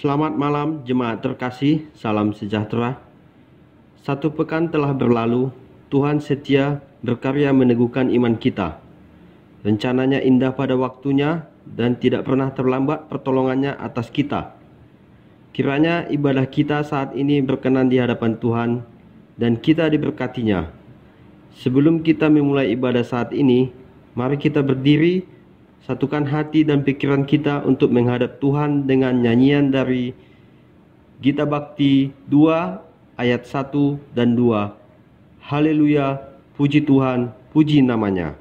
Selamat malam jemaat terkasih, salam sejahtera. Satu pekan telah berlalu, Tuhan setia berkarya meneguhkan iman kita. Rencananya indah pada waktunya dan tidak pernah terlambat pertolongannya atas kita. Kiranya ibadah kita saat ini berkenan di hadapan Tuhan dan kita diberkatinya. Sebelum kita memulai ibadah saat ini, mari kita berdiri, satukan hati dan pikiran kita untuk menghadap Tuhan dengan nyanyian dari Gita Bakti 2 ayat 1 dan 2. Haleluya, puji Tuhan, puji namanya.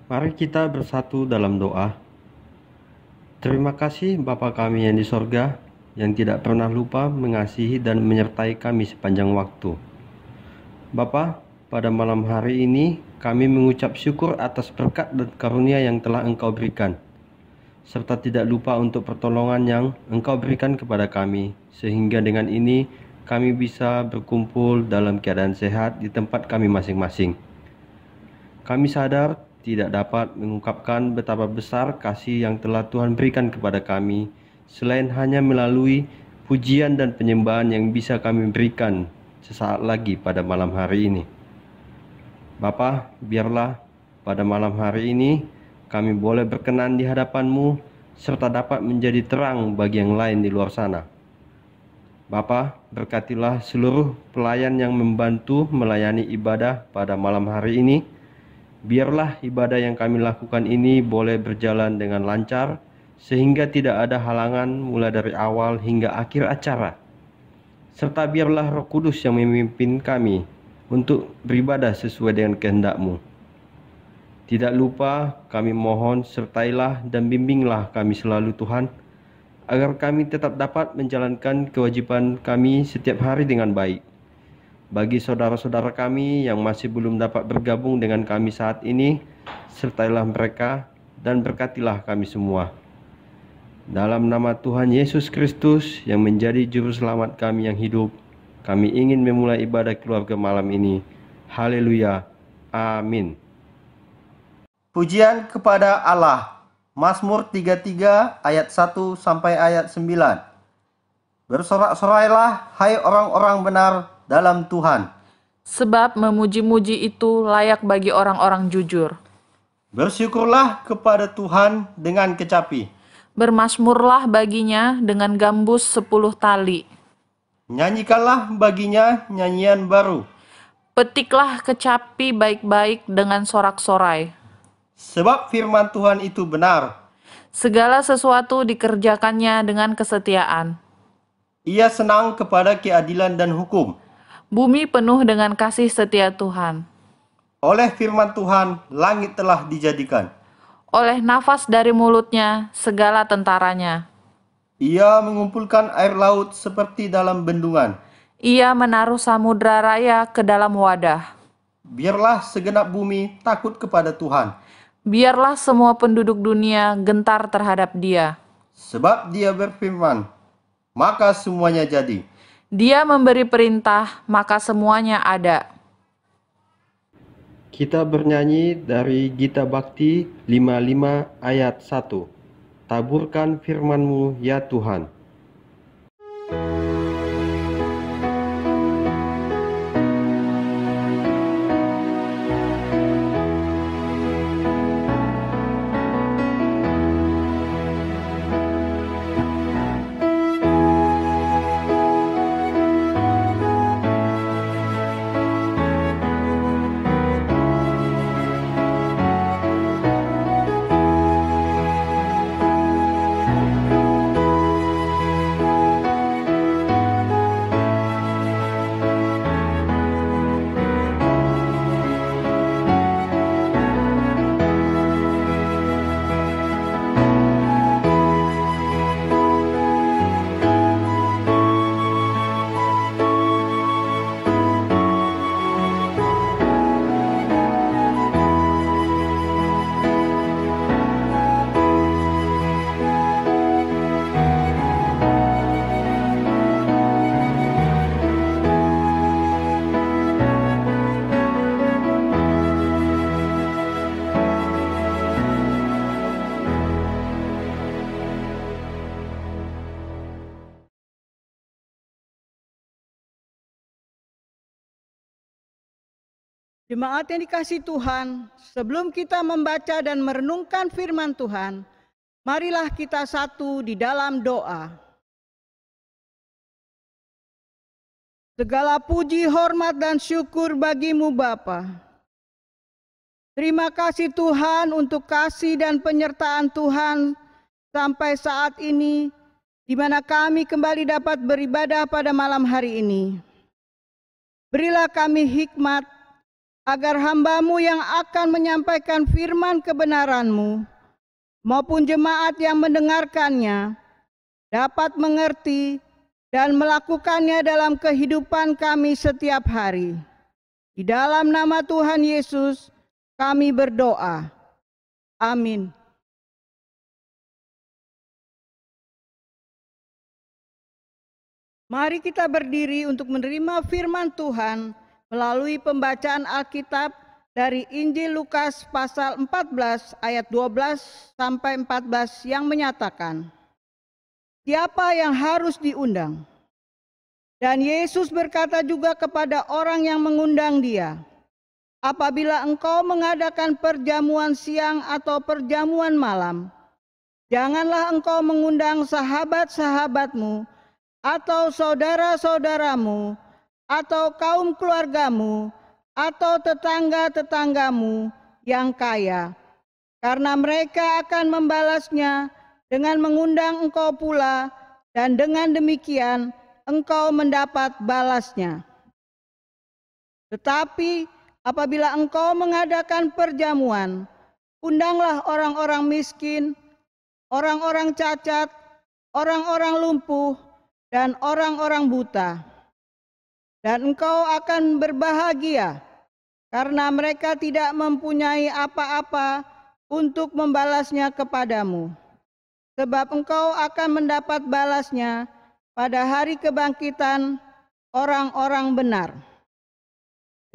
Mari kita bersatu dalam doa. Terima kasih Bapa kami yang di sorga, yang tidak pernah lupa mengasihi dan menyertai kami sepanjang waktu. Bapa, pada malam hari ini kami mengucap syukur atas berkat dan karunia yang telah Engkau berikan, serta tidak lupa untuk pertolongan yang Engkau berikan kepada kami, sehingga dengan ini kami bisa berkumpul dalam keadaan sehat di tempat kami masing-masing. Kami sadar tidak dapat mengungkapkan betapa besar kasih yang telah Tuhan berikan kepada kami, selain hanya melalui pujian dan penyembahan yang bisa kami berikan sesaat lagi pada malam hari ini. Bapa, biarlah pada malam hari ini kami boleh berkenan di hadapan-Mu, serta dapat menjadi terang bagi yang lain di luar sana. Bapa, berkatilah seluruh pelayan yang membantu melayani ibadah pada malam hari ini. Biarlah ibadah yang kami lakukan ini boleh berjalan dengan lancar, sehingga tidak ada halangan mulai dari awal hingga akhir acara. Serta biarlah Roh Kudus yang memimpin kami untuk beribadah sesuai dengan kehendak-Mu. Tidak lupa kami mohon sertailah dan bimbinglah kami selalu Tuhan, agar kami tetap dapat menjalankan kewajiban kami setiap hari dengan baik. Bagi saudara-saudara kami yang masih belum dapat bergabung dengan kami saat ini, sertailah mereka dan berkatilah kami semua. Dalam nama Tuhan Yesus Kristus yang menjadi juru selamat kami yang hidup, kami ingin memulai ibadah keluarga malam ini. Haleluya. Amin. Pujian kepada Allah. Mazmur 33 ayat 1 sampai ayat 9. Bersorak-sorailah hai orang-orang benar dalam Tuhan. Sebab memuji-muji itu layak bagi orang-orang jujur. Bersyukurlah kepada Tuhan dengan kecapi. Bermazmurlah baginya dengan gambus 10 tali. Nyanyikanlah baginya nyanyian baru. Petiklah kecapi baik-baik dengan sorak-sorai. Sebab firman Tuhan itu benar. Segala sesuatu dikerjakannya dengan kesetiaan. Ia senang kepada keadilan dan hukum. Bumi penuh dengan kasih setia Tuhan. Oleh firman Tuhan, langit telah dijadikan. Oleh nafas dari mulutnya, segala tentaranya. Ia mengumpulkan air laut seperti dalam bendungan. Ia menaruh samudra raya ke dalam wadah. Biarlah segenap bumi takut kepada Tuhan. Biarlah semua penduduk dunia gentar terhadap Dia. Sebab Dia berfirman, maka semuanya jadi. Dia memberi perintah, maka semuanya ada. Kita bernyanyi dari Gita Bakti 55 ayat 1. Taburkan firman-Mu, ya Tuhan. Jemaat yang dikasihi Tuhan, sebelum kita membaca dan merenungkan firman Tuhan, marilah kita satu di dalam doa. Segala puji, hormat, dan syukur bagi-Mu Bapa. Terima kasih Tuhan untuk kasih dan penyertaan Tuhan sampai saat ini, di mana kami kembali dapat beribadah pada malam hari ini. Berilah kami hikmat, agar hamba-Mu yang akan menyampaikan firman kebenaran-Mu maupun jemaat yang mendengarkannya dapat mengerti dan melakukannya dalam kehidupan kami setiap hari. Di dalam nama Tuhan Yesus kami berdoa. Amin. Mari kita berdiri untuk menerima firman Tuhan melalui pembacaan Alkitab dari Injil Lukas pasal 14 ayat 12 sampai 14 yang menyatakan, siapa yang harus diundang? Dan Yesus berkata juga kepada orang yang mengundang dia, apabila engkau mengadakan perjamuan siang atau perjamuan malam, janganlah engkau mengundang sahabat-sahabatmu atau saudara-saudaramu atau kaum keluargamu, atau tetangga-tetanggamu yang kaya, karena mereka akan membalasnya dengan mengundang engkau pula, dan dengan demikian engkau mendapat balasnya. Tetapi apabila engkau mengadakan perjamuan, undanglah orang-orang miskin, orang-orang cacat, orang-orang lumpuh, dan orang-orang buta. Dan engkau akan berbahagia, karena mereka tidak mempunyai apa-apa untuk membalasnya kepadamu. Sebab engkau akan mendapat balasnya pada hari kebangkitan orang-orang benar.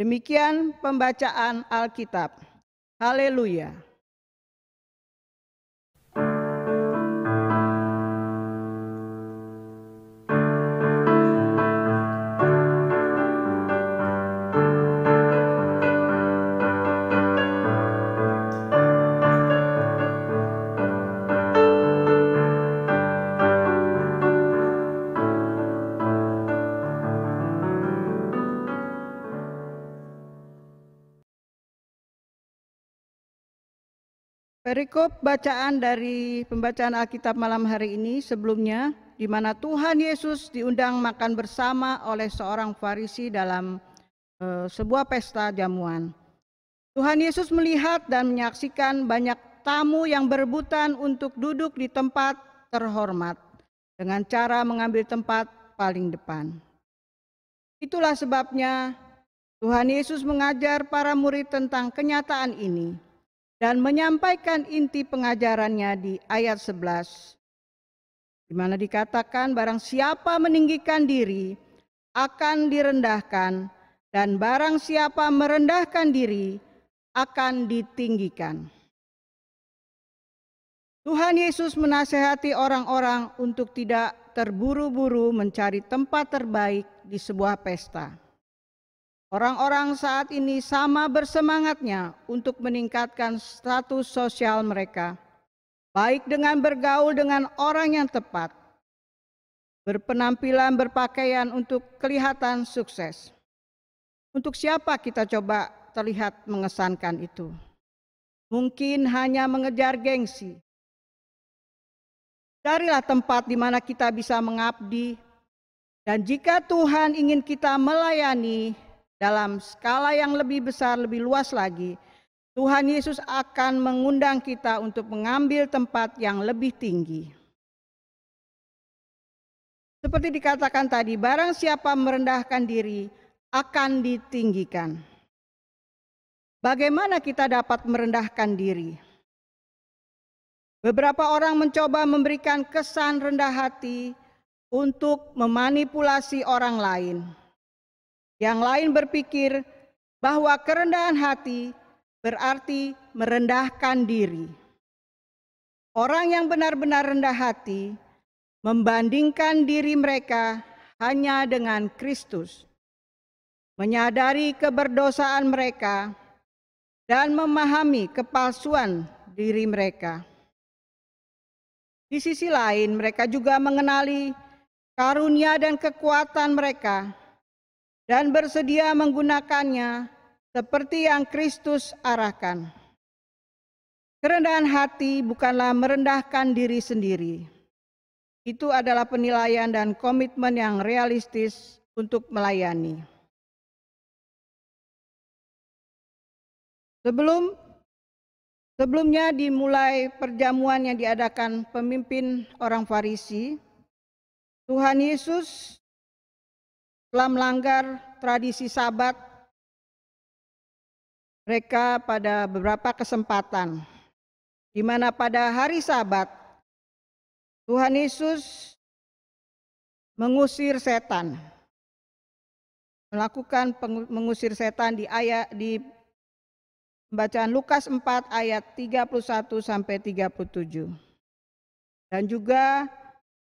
Demikian pembacaan Alkitab. Haleluya. Perikop bacaan dari pembacaan Alkitab malam hari ini sebelumnya, di mana Tuhan Yesus diundang makan bersama oleh seorang Farisi dalam sebuah pesta jamuan. Tuhan Yesus melihat dan menyaksikan banyak tamu yang berebutan untuk duduk di tempat terhormat dengan cara mengambil tempat paling depan. Itulah sebabnya Tuhan Yesus mengajar para murid tentang kenyataan ini dan menyampaikan inti pengajarannya di ayat 11, di mana dikatakan barang siapa meninggikan diri akan direndahkan, dan barang siapa merendahkan diri akan ditinggikan. Tuhan Yesus menasihati orang-orang untuk tidak terburu-buru mencari tempat terbaik di sebuah pesta. Orang-orang saat ini sama bersemangatnya untuk meningkatkan status sosial mereka, baik dengan bergaul dengan orang yang tepat, berpenampilan berpakaian untuk kelihatan sukses. Untuk siapa kita coba terlihat mengesankan itu? Mungkin hanya mengejar gengsi. Carilah tempat di mana kita bisa mengabdi, dan jika Tuhan ingin kita melayani dalam skala yang lebih besar, lebih luas lagi, Tuhan Yesus akan mengundang kita untuk mengambil tempat yang lebih tinggi. Seperti dikatakan tadi, barang siapa merendahkan diri akan ditinggikan. Bagaimana kita dapat merendahkan diri? Beberapa orang mencoba memberikan kesan rendah hati untuk memanipulasi orang lain. Yang lain berpikir bahwa kerendahan hati berarti merendahkan diri. Orang yang benar-benar rendah hati membandingkan diri mereka hanya dengan Kristus, menyadari keberdosaan mereka, dan memahami kepalsuan diri mereka. Di sisi lain, mereka juga mengenali karunia dan kekuatan mereka dan bersedia menggunakannya seperti yang Kristus arahkan. Kerendahan hati bukanlah merendahkan diri sendiri. Itu adalah penilaian dan komitmen yang realistis untuk melayani. Sebelumnya dimulai perjamuan yang diadakan pemimpin orang Farisi, Tuhan Yesus telah melanggar tradisi Sabat mereka pada beberapa kesempatan, di mana pada hari Sabat Tuhan Yesus mengusir setan, mengusir setan di Bacaan Lukas 4 ayat 31 sampai 37. Dan juga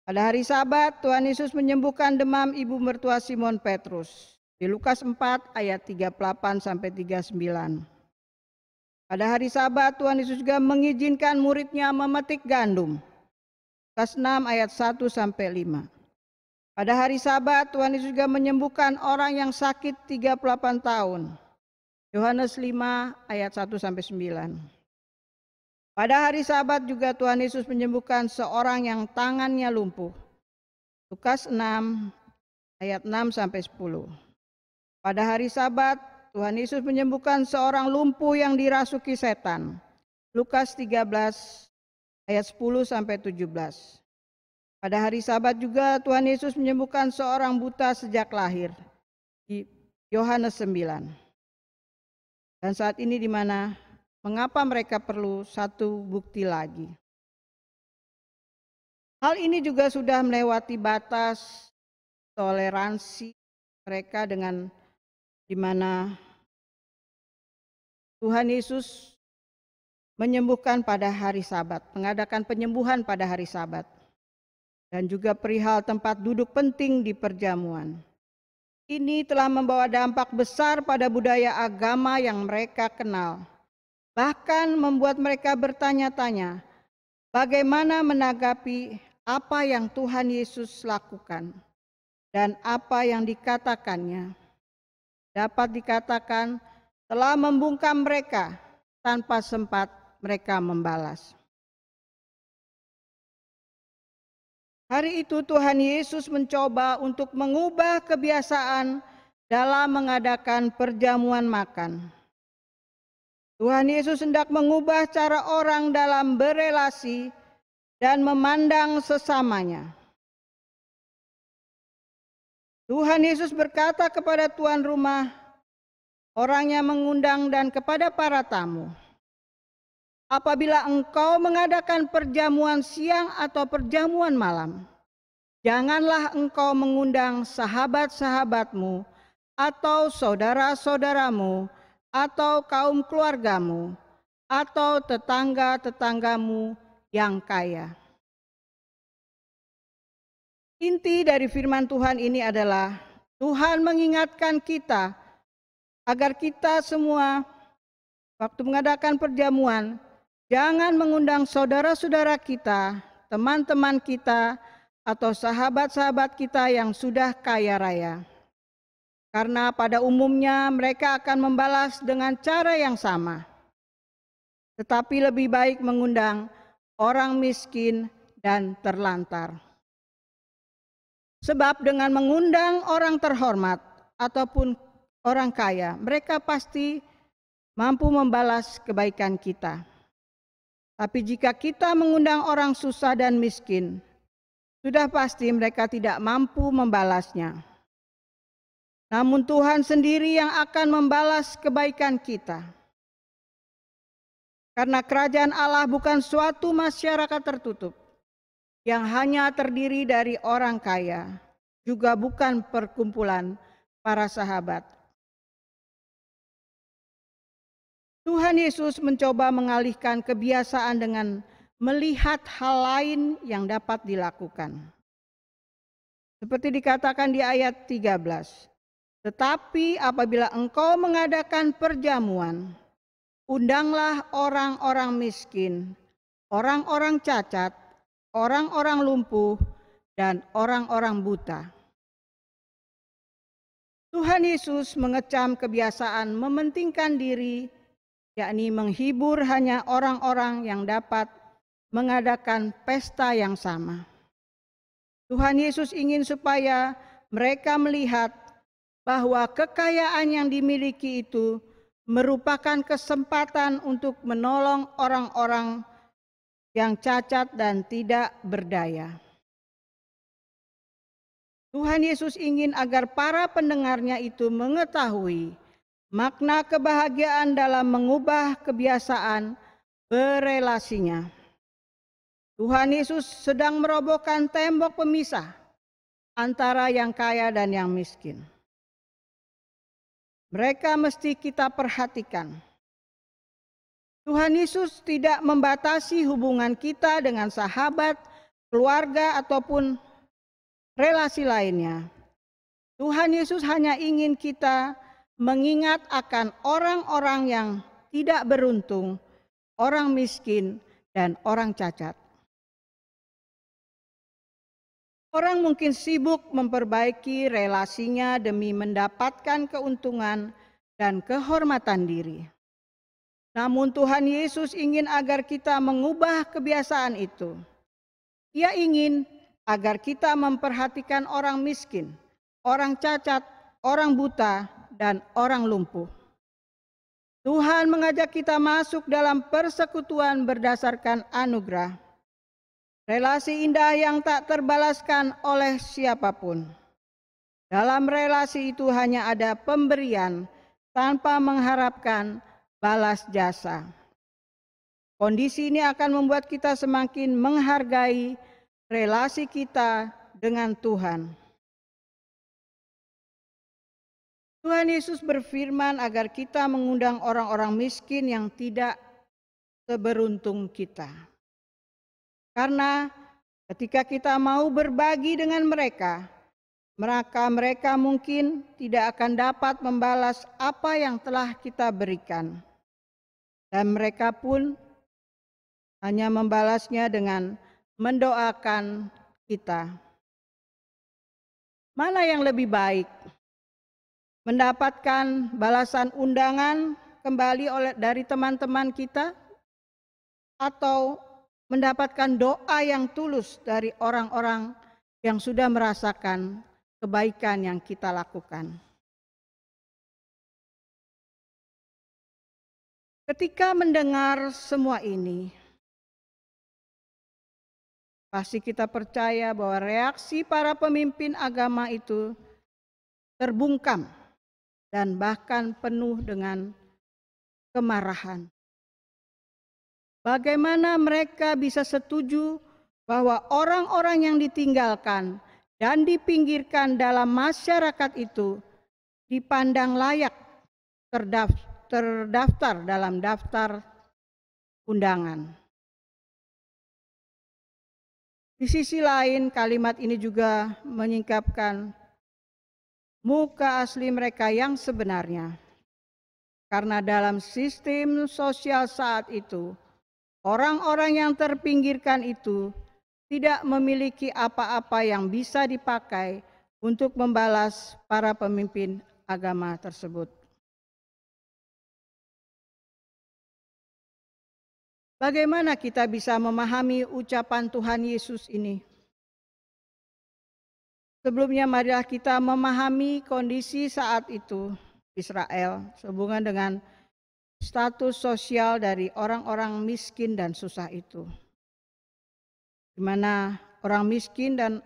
pada hari Sabat Tuhan Yesus menyembuhkan demam ibu mertua Simon Petrus di Lukas 4 ayat 38 sampai 39. Pada hari Sabat Tuhan Yesus juga mengizinkan muridnya memetik gandum. Lukas 6 ayat 1 sampai 5. Pada hari Sabat Tuhan Yesus juga menyembuhkan orang yang sakit 38 tahun. Yohanes 5 ayat 1 sampai 9. Pada hari Sabat juga Tuhan Yesus menyembuhkan seorang yang tangannya lumpuh. Lukas 6 ayat 6 sampai 10. Pada hari Sabat Tuhan Yesus menyembuhkan seorang lumpuh yang dirasuki setan. Lukas 13 ayat 10 sampai 17. Pada hari Sabat juga Tuhan Yesus menyembuhkan seorang buta sejak lahir. Di Yohanes 9. Dan saat ini di mana mengapa mereka perlu satu bukti lagi? Hal ini juga sudah melewati batas toleransi mereka dengan di mana Tuhan Yesus menyembuhkan pada hari Sabat, mengadakan penyembuhan pada hari Sabat. Dan juga perihal tempat duduk penting di perjamuan. Ini telah membawa dampak besar pada budaya agama yang mereka kenal. Bahkan membuat mereka bertanya-tanya, bagaimana menanggapi apa yang Tuhan Yesus lakukan dan apa yang dikatakannya. Dapat dikatakan telah membungkam mereka tanpa sempat mereka membalas. Hari itu Tuhan Yesus mencoba untuk mengubah kebiasaan dalam mengadakan perjamuan makan. Tuhan Yesus hendak mengubah cara orang dalam berelasi dan memandang sesamanya. Tuhan Yesus berkata kepada tuan rumah, orang yang mengundang dan kepada para tamu, apabila engkau mengadakan perjamuan siang atau perjamuan malam, janganlah engkau mengundang sahabat-sahabatmu atau saudara-saudaramu atau kaum keluargamu atau tetangga-tetanggamu yang kaya. Inti dari firman Tuhan ini adalah Tuhan mengingatkan kita agar kita semua waktu mengadakan perjamuan jangan mengundang saudara-saudara kita, teman-teman kita, atau sahabat-sahabat kita yang sudah kaya raya. Karena pada umumnya mereka akan membalas dengan cara yang sama. Tetapi lebih baik mengundang orang miskin dan terlantar. Sebab dengan mengundang orang terhormat ataupun orang kaya, mereka pasti mampu membalas kebaikan kita. Tapi jika kita mengundang orang susah dan miskin, sudah pasti mereka tidak mampu membalasnya. Namun Tuhan sendiri yang akan membalas kebaikan kita. Karena kerajaan Allah bukan suatu masyarakat tertutup yang hanya terdiri dari orang kaya, juga bukan perkumpulan para sahabat. Tuhan Yesus mencoba mengalihkan kebiasaan dengan melihat hal lain yang dapat dilakukan. Seperti dikatakan di ayat 13. Tetapi apabila engkau mengadakan perjamuan, undanglah orang-orang miskin, orang-orang cacat, orang-orang lumpuh, dan orang-orang buta. Tuhan Yesus mengecam kebiasaan mementingkan diri, yakni menghibur hanya orang-orang yang dapat mengadakan pesta yang sama. Tuhan Yesus ingin supaya mereka melihat bahwa kekayaan yang dimiliki itu merupakan kesempatan untuk menolong orang-orang yang cacat dan tidak berdaya. Tuhan Yesus ingin agar para pendengarnya itu mengetahui makna kebahagiaan dalam mengubah kebiasaan berelasinya. Tuhan Yesus sedang merobohkan tembok pemisah antara yang kaya dan yang miskin. Mereka mesti kita perhatikan. Tuhan Yesus tidak membatasi hubungan kita dengan sahabat, keluarga, ataupun relasi lainnya. Tuhan Yesus hanya ingin kita mengingat akan orang-orang yang tidak beruntung, orang miskin, dan orang cacat. Orang mungkin sibuk memperbaiki relasinya demi mendapatkan keuntungan dan kehormatan diri. Namun Tuhan Yesus ingin agar kita mengubah kebiasaan itu. Ia ingin agar kita memperhatikan orang miskin, orang cacat, orang buta, dan orang lumpuh. Tuhan mengajak kita masuk dalam persekutuan berdasarkan anugerah. Relasi indah yang tak terbalaskan oleh siapapun. Dalam relasi itu hanya ada pemberian tanpa mengharapkan balas jasa. Kondisi ini akan membuat kita semakin menghargai relasi kita dengan Tuhan. Tuhan Yesus berfirman agar kita mengundang orang-orang miskin yang tidak seberuntung kita. Karena ketika kita mau berbagi dengan mereka, mereka mungkin tidak akan dapat membalas apa yang telah kita berikan. Dan mereka pun hanya membalasnya dengan mendoakan kita. Mana yang lebih baik? Mendapatkan balasan undangan kembali dari teman-teman kita, atau mendapatkan doa yang tulus dari orang-orang yang sudah merasakan kebaikan yang kita lakukan. Ketika mendengar semua ini, pasti kita percaya bahwa reaksi para pemimpin agama itu terbungkam dan bahkan penuh dengan kemarahan. Bagaimana mereka bisa setuju bahwa orang-orang yang ditinggalkan dan dipinggirkan dalam masyarakat itu dipandang layak terdaftar dalam daftar undangan. Di sisi lain, kalimat ini juga menyingkapkan muka asli mereka yang sebenarnya. Karena dalam sistem sosial saat itu, orang-orang yang terpinggirkan itu tidak memiliki apa-apa yang bisa dipakai untuk membalas para pemimpin agama tersebut. Bagaimana kita bisa memahami ucapan Tuhan Yesus ini? Sebelumnya marilah kita memahami kondisi saat itu Israel sehubungan dengan status sosial dari orang-orang miskin dan susah itu. Di mana orang miskin dan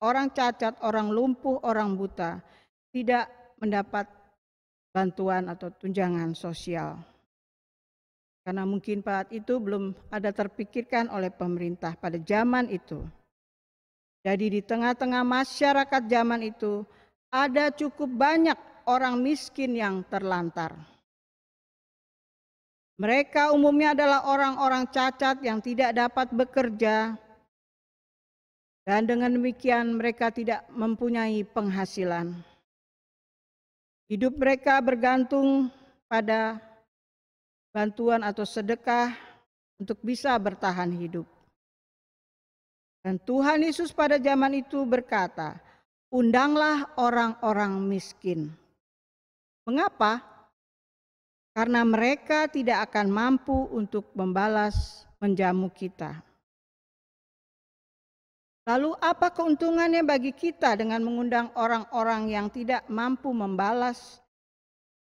orang cacat, orang lumpuh, orang buta tidak mendapat bantuan atau tunjangan sosial. Karena mungkin pada itu belum ada terpikirkan oleh pemerintah pada zaman itu. Jadi di tengah-tengah masyarakat zaman itu ada cukup banyak orang miskin yang terlantar. Mereka umumnya adalah orang-orang cacat yang tidak dapat bekerja, dan dengan demikian mereka tidak mempunyai penghasilan. Hidup mereka bergantung pada bantuan atau sedekah untuk bisa bertahan hidup. Dan Tuhan Yesus pada zaman itu berkata, undanglah orang-orang miskin. Mengapa? Karena mereka tidak akan mampu untuk membalas menjamu kita. Lalu apa keuntungannya bagi kita dengan mengundang orang-orang yang tidak mampu membalas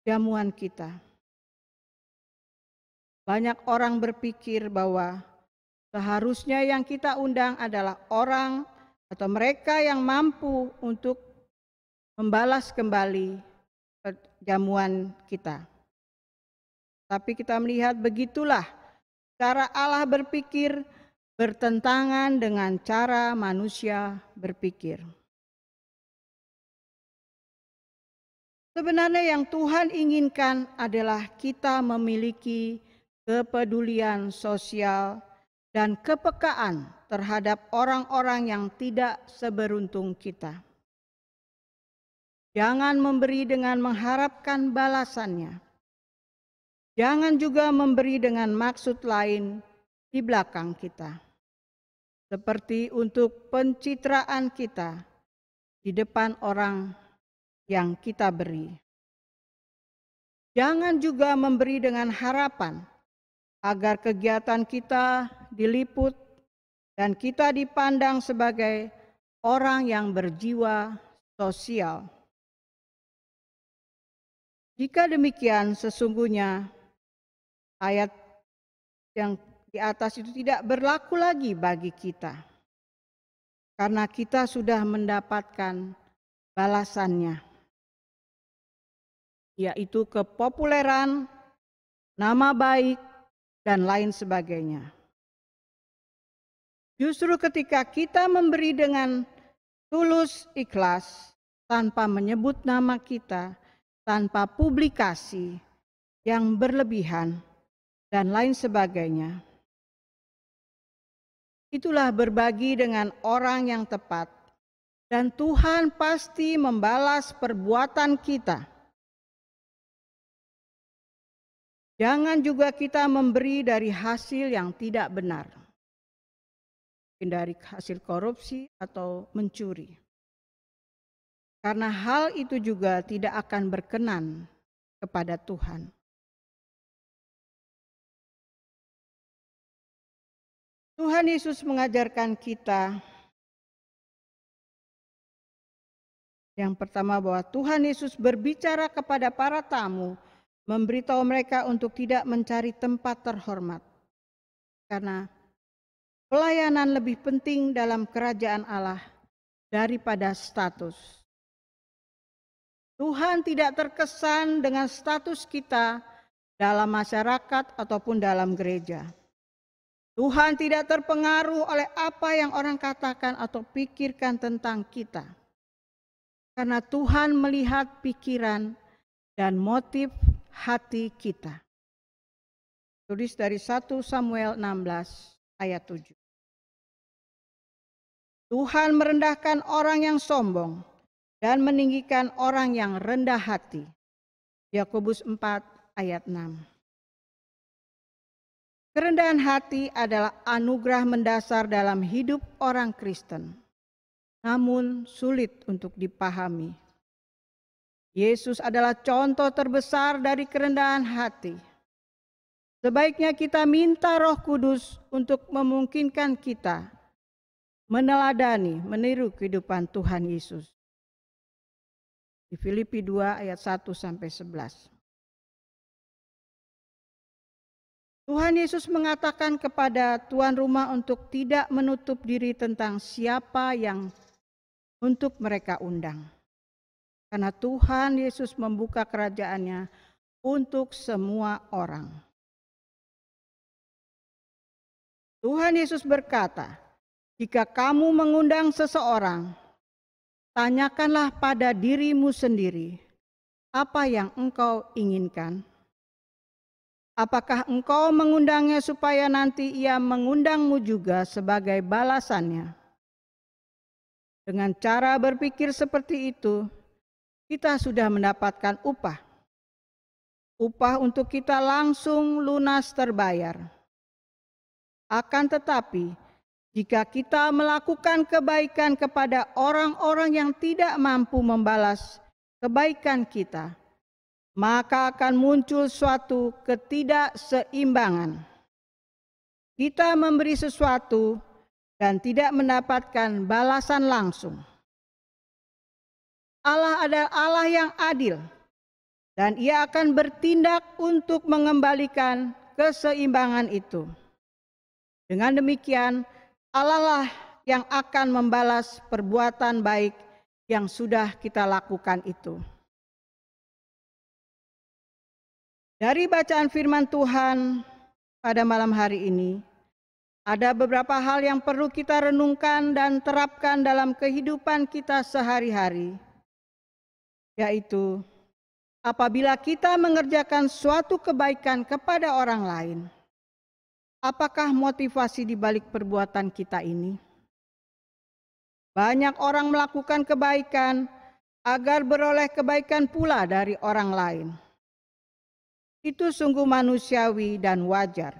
jamuan kita? Banyak orang berpikir bahwa seharusnya yang kita undang adalah orang atau mereka yang mampu untuk membalas kembali jamuan kita. Tapi kita melihat begitulah cara Allah berpikir bertentangan dengan cara manusia berpikir. Sebenarnya yang Tuhan inginkan adalah kita memiliki kepedulian sosial dan kepekaan terhadap orang-orang yang tidak seberuntung kita. Jangan memberi dengan mengharapkan balasannya. Jangan juga memberi dengan maksud lain di belakang kita. Seperti untuk pencitraan kita di depan orang yang kita beri. Jangan juga memberi dengan harapan agar kegiatan kita diliput dan kita dipandang sebagai orang yang berjiwa sosial. Jika demikian, sesungguhnya ayat yang di atas itu tidak berlaku lagi bagi kita. Karena kita sudah mendapatkan balasannya, yaitu kepopuleran, nama baik, dan lain sebagainya. Justru ketika kita memberi dengan tulus ikhlas, tanpa menyebut nama kita, tanpa publikasi yang berlebihan, dan lain sebagainya, itulah berbagi dengan orang yang tepat, dan Tuhan pasti membalas perbuatan kita. Jangan juga kita memberi dari hasil yang tidak benar, dari hasil korupsi atau mencuri. Karena hal itu juga tidak akan berkenan kepada Tuhan. Tuhan Yesus mengajarkan kita yang pertama bahwa Tuhan Yesus berbicara kepada para tamu, memberitahu mereka untuk tidak mencari tempat terhormat. Karena pelayanan lebih penting dalam kerajaan Allah daripada status. Tuhan tidak terkesan dengan status kita dalam masyarakat ataupun dalam gereja. Tuhan tidak terpengaruh oleh apa yang orang katakan atau pikirkan tentang kita. Karena Tuhan melihat pikiran dan motif hati kita. Tulis dari 1 Samuel 16 ayat 7. Tuhan merendahkan orang yang sombong dan meninggikan orang yang rendah hati. Yakobus 4 ayat 6. Kerendahan hati adalah anugerah mendasar dalam hidup orang Kristen, namun sulit untuk dipahami. Yesus adalah contoh terbesar dari kerendahan hati. Sebaiknya kita minta Roh Kudus untuk memungkinkan kita meneladani, meniru kehidupan Tuhan Yesus. Di Filipi 2 ayat 1-11. Tuhan Yesus mengatakan kepada tuan rumah untuk tidak menutup diri tentang siapa yang untuk mereka undang. Karena Tuhan Yesus membuka kerajaannya untuk semua orang. Tuhan Yesus berkata, jika kamu mengundang seseorang, tanyakanlah pada dirimu sendiri, apa yang engkau inginkan? Apakah engkau mengundangnya supaya nanti ia mengundangmu juga sebagai balasannya? Dengan cara berpikir seperti itu, kita sudah mendapatkan upah. Upah untuk kita langsung lunas terbayar. Akan tetapi, jika kita melakukan kebaikan kepada orang-orang yang tidak mampu membalas kebaikan kita, maka akan muncul suatu ketidakseimbangan. Kita memberi sesuatu dan tidak mendapatkan balasan langsung. Allah adalah Allah yang adil, dan Ia akan bertindak untuk mengembalikan keseimbangan itu. Dengan demikian, Allah lah yang akan membalas perbuatan baik yang sudah kita lakukan itu. Dari bacaan firman Tuhan pada malam hari ini, ada beberapa hal yang perlu kita renungkan dan terapkan dalam kehidupan kita sehari-hari, yaitu apabila kita mengerjakan suatu kebaikan kepada orang lain, apakah motivasi di balik perbuatan kita ini? Banyak orang melakukan kebaikan agar beroleh kebaikan pula dari orang lain. Itu sungguh manusiawi dan wajar.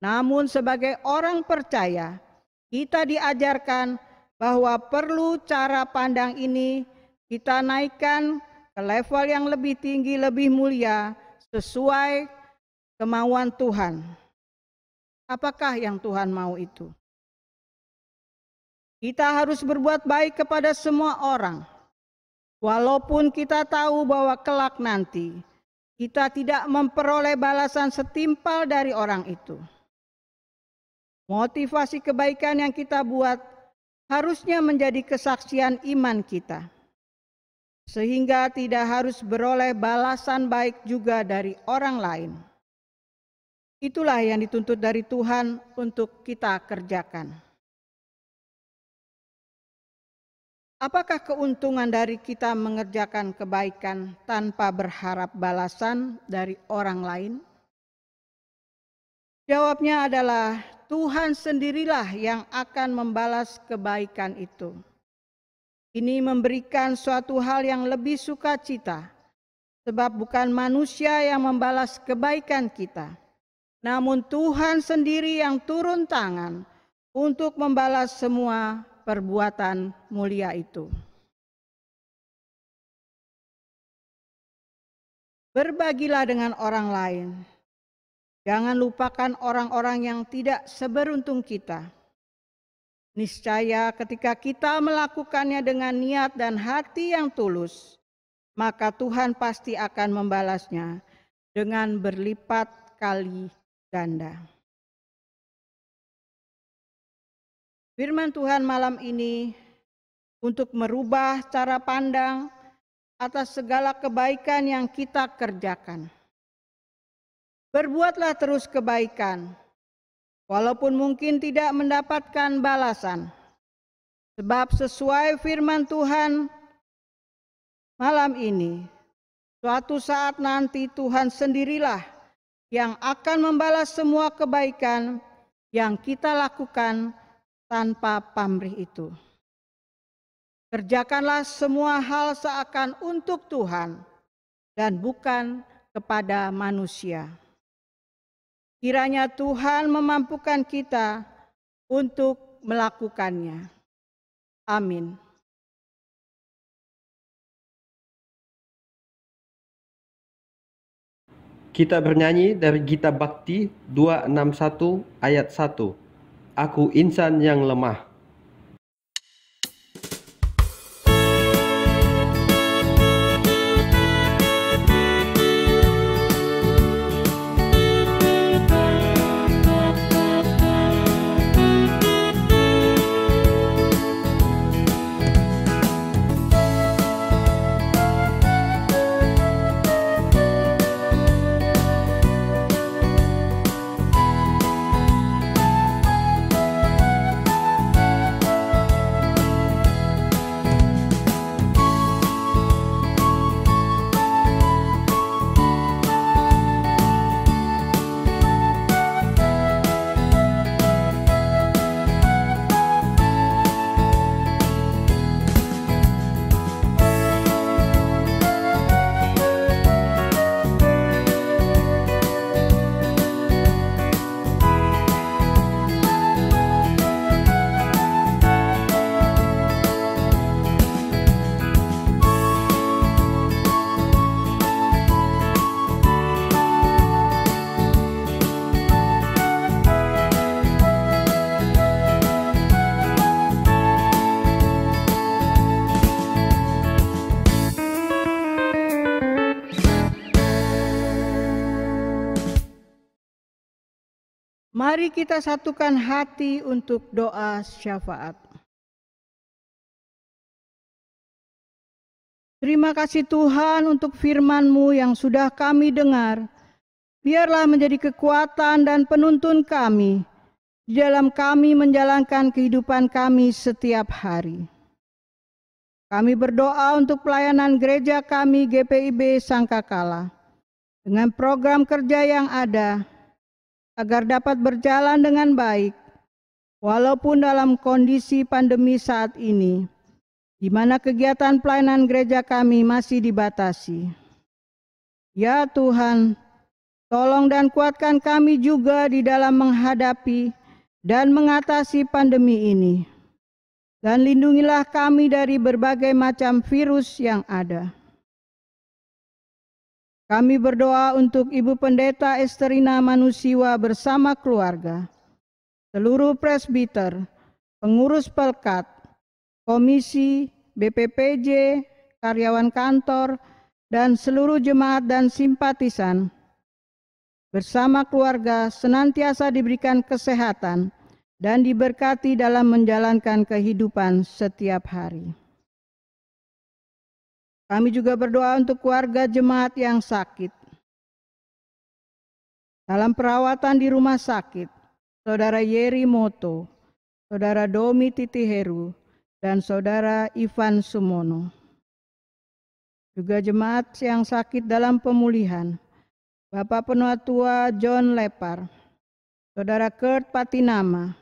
Namun sebagai orang percaya, kita diajarkan bahwa perlu cara pandang ini kita naikkan ke level yang lebih tinggi, lebih mulia, sesuai kemauan Tuhan. Apakah yang Tuhan mau itu? Kita harus berbuat baik kepada semua orang, walaupun kita tahu bahwa kelak nanti kita tidak memperoleh balasan setimpal dari orang itu. Motivasi kebaikan yang kita buat harusnya menjadi kesaksian iman kita, sehingga tidak harus beroleh balasan baik juga dari orang lain. Itulah yang dituntut dari Tuhan untuk kita kerjakan. Apakah keuntungan dari kita mengerjakan kebaikan tanpa berharap balasan dari orang lain? Jawabnya adalah Tuhan sendirilah yang akan membalas kebaikan itu. Ini memberikan suatu hal yang lebih sukacita, sebab bukan manusia yang membalas kebaikan kita, namun Tuhan sendiri yang turun tangan untuk membalas semua perbuatan mulia itu. Berbagilah dengan orang lain. Jangan lupakan orang-orang yang tidak seberuntung kita. Niscaya ketika kita melakukannya dengan niat dan hati yang tulus, maka Tuhan pasti akan membalasnya dengan berlipat kali ganda. Firman Tuhan malam ini untuk merubah cara pandang atas segala kebaikan yang kita kerjakan. Berbuatlah terus kebaikan, walaupun mungkin tidak mendapatkan balasan. Sebab sesuai firman Tuhan malam ini, suatu saat nanti Tuhan sendirilah yang akan membalas semua kebaikan yang kita lakukan tanpa pamrih itu. Kerjakanlah semua hal seakan untuk Tuhan dan bukan kepada manusia. Kiranya Tuhan memampukan kita untuk melakukannya. Amin. Kita bernyanyi dari Gita Bakti 261 ayat 1. Aku insan yang lemah. Mari kita satukan hati untuk doa syafaat. Terima kasih Tuhan untuk firman-Mu yang sudah kami dengar. Biarlah menjadi kekuatan dan penuntun kami di dalam kami menjalankan kehidupan kami setiap hari. Kami berdoa untuk pelayanan gereja kami GPIB Sangkakala dengan program kerja yang ada, agar dapat berjalan dengan baik, walaupun dalam kondisi pandemi saat ini, di mana kegiatan pelayanan gereja kami masih dibatasi. Ya Tuhan, tolong dan kuatkan kami juga di dalam menghadapi dan mengatasi pandemi ini. Dan lindungilah kami dari berbagai macam virus yang ada. Kami berdoa untuk Ibu Pendeta Esterina Manusiwa bersama keluarga, seluruh presbiter, pengurus pelkat, komisi, BPPJ, karyawan kantor, dan seluruh jemaat dan simpatisan. Bersama keluarga senantiasa diberikan kesehatan dan diberkati dalam menjalankan kehidupan setiap hari. Kami juga berdoa untuk keluarga jemaat yang sakit. Dalam perawatan di rumah sakit, Saudara Yeri Moto, Saudara Domi Titiheru, dan Saudara Ivan Sumono. Juga jemaat yang sakit dalam pemulihan, Bapak Penatua John Lepar, Saudara Kurt Patinama,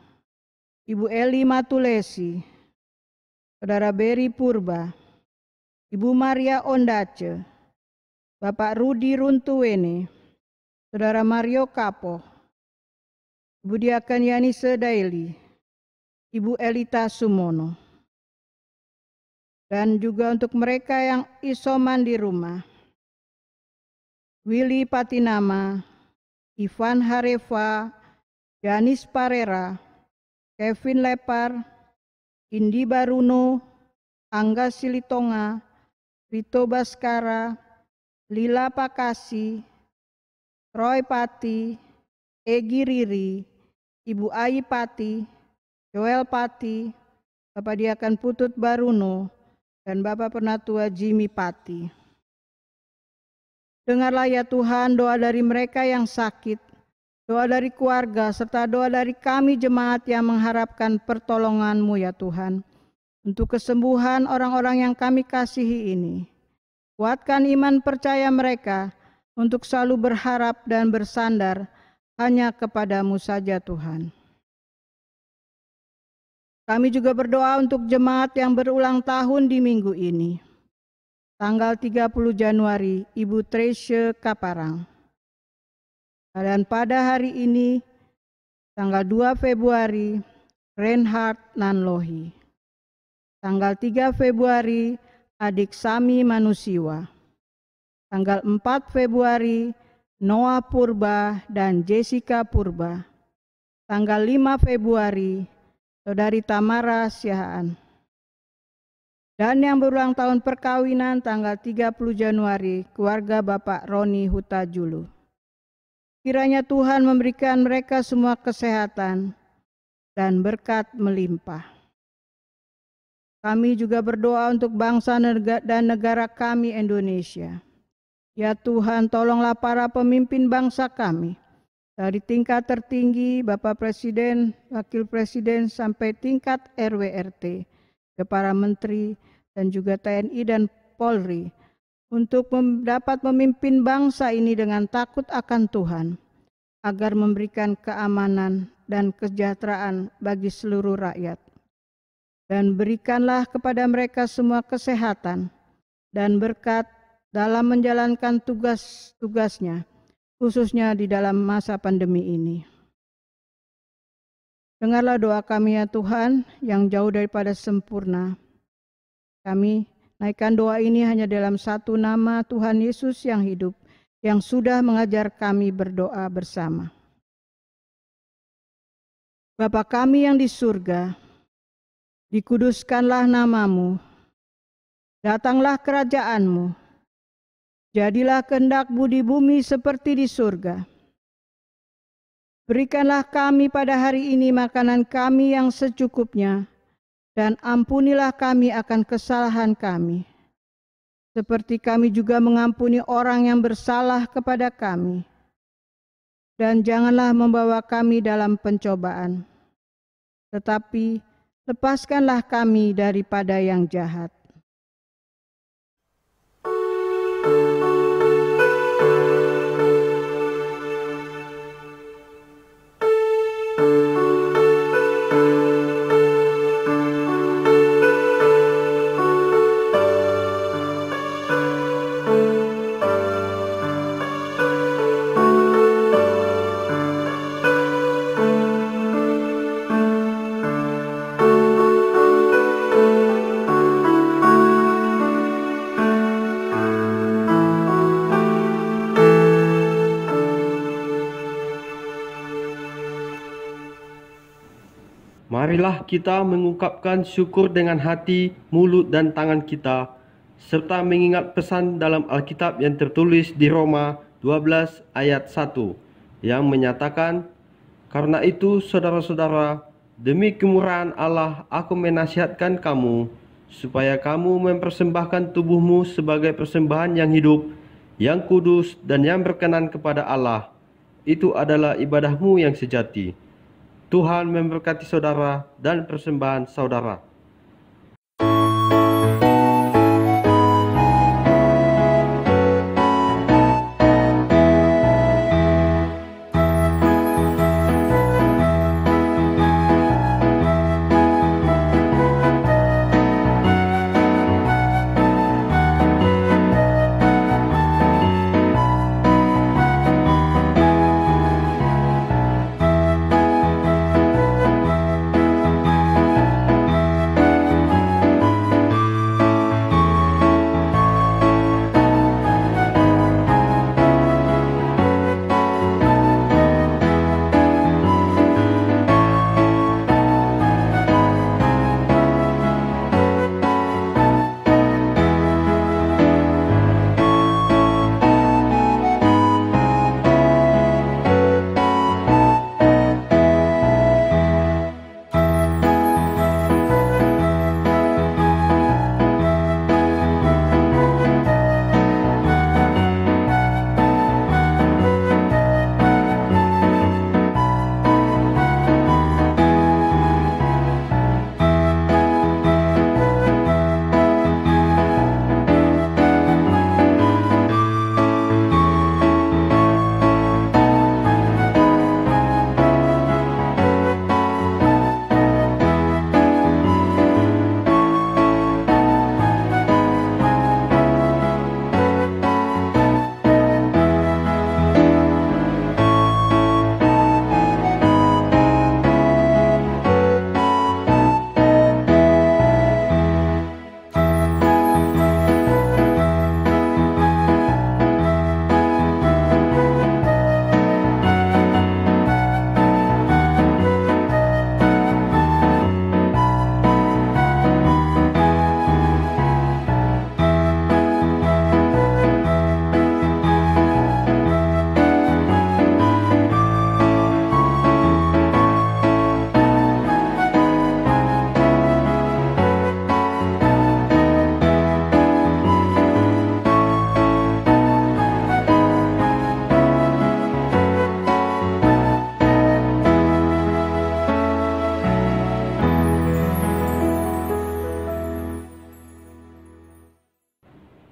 Ibu Eli Matulesi, Saudara Beri Purba, Ibu Maria Ondace, Bapak Rudi Runtuwene, Saudara Mario Kapo, Ibu Diakan Yani Sedaili, Ibu Elita Sumono. Dan juga untuk mereka yang isoman di rumah, Willy Patinama, Ivan Hareva, Janis Parera, Kevin Lepar, Indi Baruno, Angga Silitonga, Rito Baskara, Lila Pakasi, Roy Pati, Egi Riri, Ibu Ayi Pati, Joel Pati, Bapak Diakan Putut Baruno, dan Bapak Penatua Jimmy Pati. Dengarlah ya Tuhan doa dari mereka yang sakit, doa dari keluarga, serta doa dari kami jemaat yang mengharapkan pertolongan-Mu ya Tuhan, untuk kesembuhan orang-orang yang kami kasihi ini. Kuatkan iman percaya mereka untuk selalu berharap dan bersandar hanya kepada-Mu saja Tuhan. Kami juga berdoa untuk jemaat yang berulang tahun di minggu ini. Tanggal 30 Januari, Ibu Tresya Kaparang. Dan pada hari ini, tanggal 2 Februari, Reinhard Nanlohi. Tanggal 3 Februari, adik Sami Manusiwa. Tanggal 4 Februari, Noah Purba dan Jessica Purba. Tanggal 5 Februari, Saudari Tamara Siahaan. Dan yang berulang tahun perkawinan tanggal 30 Januari, keluarga Bapak Roni Hutajulu. Kiranya Tuhan memberikan mereka semua kesehatan dan berkat melimpah. Kami juga berdoa untuk bangsa dan negara kami Indonesia. Ya Tuhan, tolonglah para pemimpin bangsa kami, dari tingkat tertinggi, Bapak Presiden, Wakil Presiden, sampai tingkat RW/RT, ke para menteri, dan juga TNI dan Polri, untuk dapat memimpin bangsa ini dengan takut akan Tuhan, agar memberikan keamanan dan kesejahteraan bagi seluruh rakyat. Dan berikanlah kepada mereka semua kesehatan dan berkat dalam menjalankan tugas-tugasnya, khususnya di dalam masa pandemi ini. Dengarlah doa kami ya Tuhan yang jauh daripada sempurna. Kami naikkan doa ini hanya dalam satu nama Tuhan Yesus yang hidup, yang sudah mengajar kami berdoa bersama. Bapa kami yang di surga, dikuduskanlah namamu, datanglah kerajaanmu, jadilah kehendak-Mu di bumi seperti di surga. Berikanlah kami pada hari ini makanan kami yang secukupnya, dan ampunilah kami akan kesalahan kami, seperti kami juga mengampuni orang yang bersalah kepada kami. Dan janganlah membawa kami dalam pencobaan, tetapi lepaskanlah kami daripada yang jahat. Marilah kita mengungkapkan syukur dengan hati, mulut, dan tangan kita, serta mengingat pesan dalam Alkitab yang tertulis di Roma 12 ayat 1, yang menyatakan, "Karena itu, saudara-saudara, demi kemurahan Allah, aku menasihatkan kamu, supaya kamu mempersembahkan tubuhmu sebagai persembahan yang hidup, yang kudus, dan yang berkenan kepada Allah. Itu adalah ibadahmu yang sejati." Tuhan memberkati saudara dan persembahan saudara.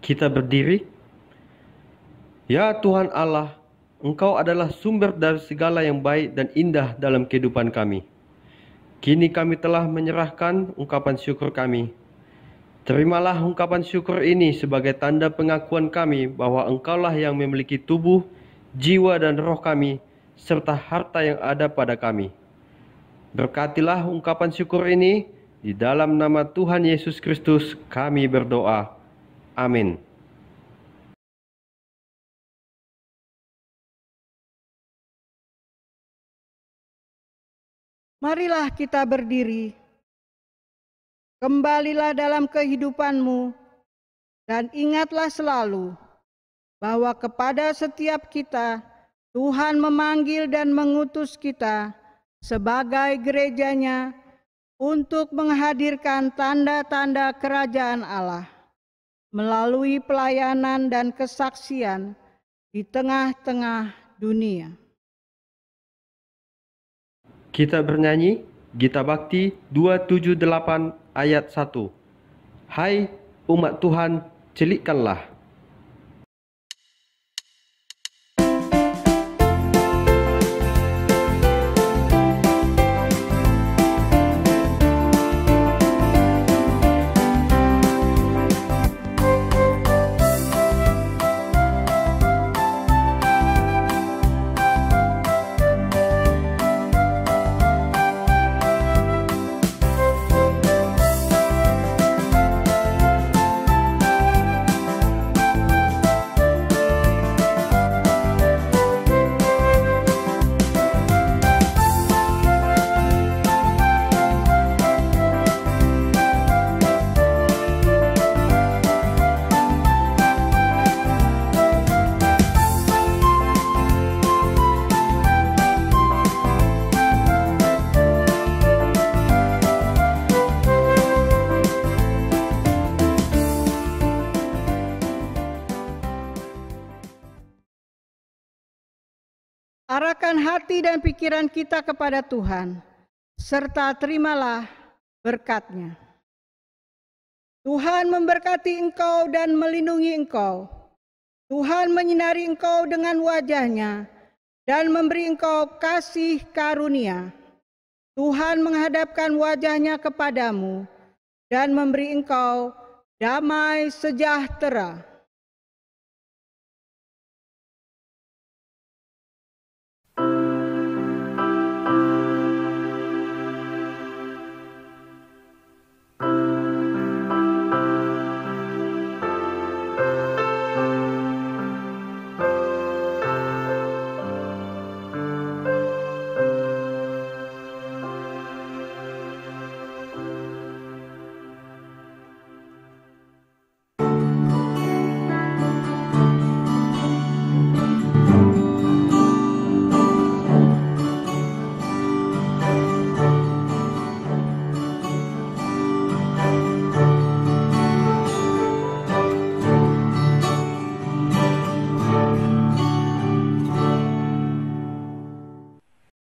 Kita berdiri. Ya Tuhan Allah, Engkau adalah sumber dari segala yang baik dan indah dalam kehidupan kami. Kini kami telah menyerahkan ungkapan syukur kami. Terimalah ungkapan syukur ini sebagai tanda pengakuan kami bahwa Engkaulah yang memiliki tubuh, jiwa dan roh kami, serta harta yang ada pada kami. Berkatilah ungkapan syukur ini, di dalam nama Tuhan Yesus Kristus kami berdoa. Amin. Marilah kita berdiri. Kembalilah dalam kehidupanmu dan ingatlah selalu bahwa kepada setiap kita Tuhan memanggil dan mengutus kita sebagai gerejanya untuk menghadirkan tanda-tanda kerajaan Allah melalui pelayanan dan kesaksian di tengah-tengah dunia. Kita bernyanyi Gita Bakti 278 ayat 1. Hai umat Tuhan, celikkanlah. Arahkan hati dan pikiran kita kepada Tuhan, serta terimalah berkat-Nya. Tuhan memberkati engkau dan melindungi engkau. Tuhan menyinari engkau dengan wajah-Nya dan memberi engkau kasih karunia. Tuhan menghadapkan wajah-Nya kepadamu dan memberi engkau damai sejahtera.